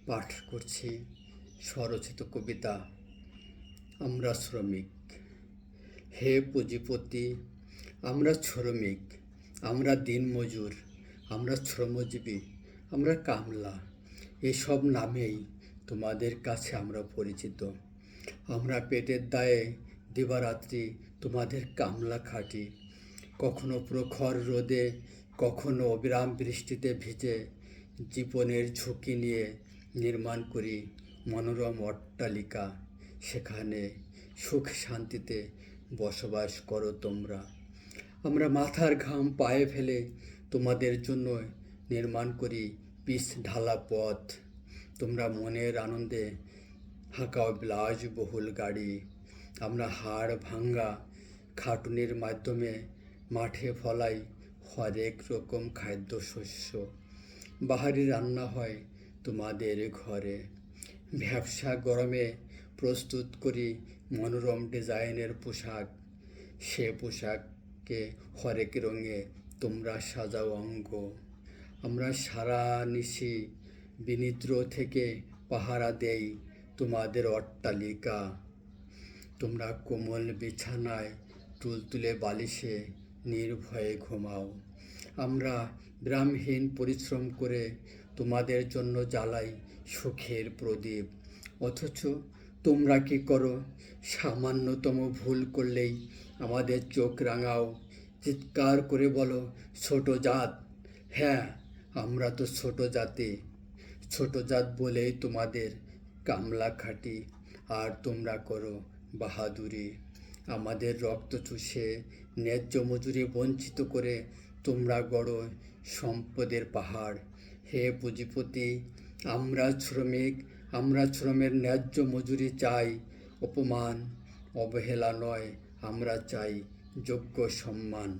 পাঠ করছি স্বরচিত কবিতা আমরা শ্রমিক। হে পুঁজিপতি, আমরা শ্রমিক, আমরা দিনমজুর, আমরা শ্রমজীবী, আমরা কামলা। এসব নামেই তোমাদের কাছে আমরা পরিচিত। আমরা পেটের দায়ে দিবারাত্রি তোমাদের কামলা খাটি। কখনো প্রখর রোদে, কখনো অবিরাম বৃষ্টিতে ভিজে জীবনের ঝুঁকি নিয়ে নির্মাণ করি মনোরম অট্টালিকা। সেখানে সুখ শান্তিতে বসবাস করো তোমরা। আমরা মাথার ঘাম পায়ে ফেলে তোমাদের জন্য নির্মাণ করি পিচ ঢালা পথ। তোমরা মনের আনন্দে হাঁকাও বিলাসবহুল গাড়ি। আমরা হাড় ভাঙ্গা খাটুনির মাধ্যমে মাঠে ফলাই হরেক রকম খাদ্যশস্য। বাহারি রান্না হয় তোমাদের ঘরে। ভ্যাপসা গরমে প্রস্তুত করি মনোরম ডিজাইনের পোশাক। সে পোশাককে হরেক রঙে তোমরা সাজাও অঙ্গ। আমরা সারা নিশি বিনিদ্র থেকে পাহারা দেই তোমাদের অট্টালিকা। তোমরা কোমল বিছানায় তুলতুলে বালিশে নির্ভয়ে ঘুমাও। আমরা বিরামহীন পরিশ্রম করে তোমাদের জন্য জ্বালাই সুখের প্রদীপ। অথচ তোমরা কি করো? সামান্যতম ভুল করলেই আমাদের চোখ রাঙাও, চিৎকার করে বলো ছোট জাত। হ্যাঁ, আমরা তো ছোট জাতি। ছোট জাত বলেই তোমাদের কামলা খাটি, আর তোমরা করো বাহাদুরি। আমাদের রক্ত চুষে ন্যায্য মজুরি বঞ্চিত করে তোমরা গড়ো সম্পদের পাহাড়। হে পুঁজিপতি, আমরা শ্রমিক, আমরা শ্রমের ন্যায্য মজুরি চাই। অপমান অবহেলা নয়, আমরা চাই যোগ্য সম্মান।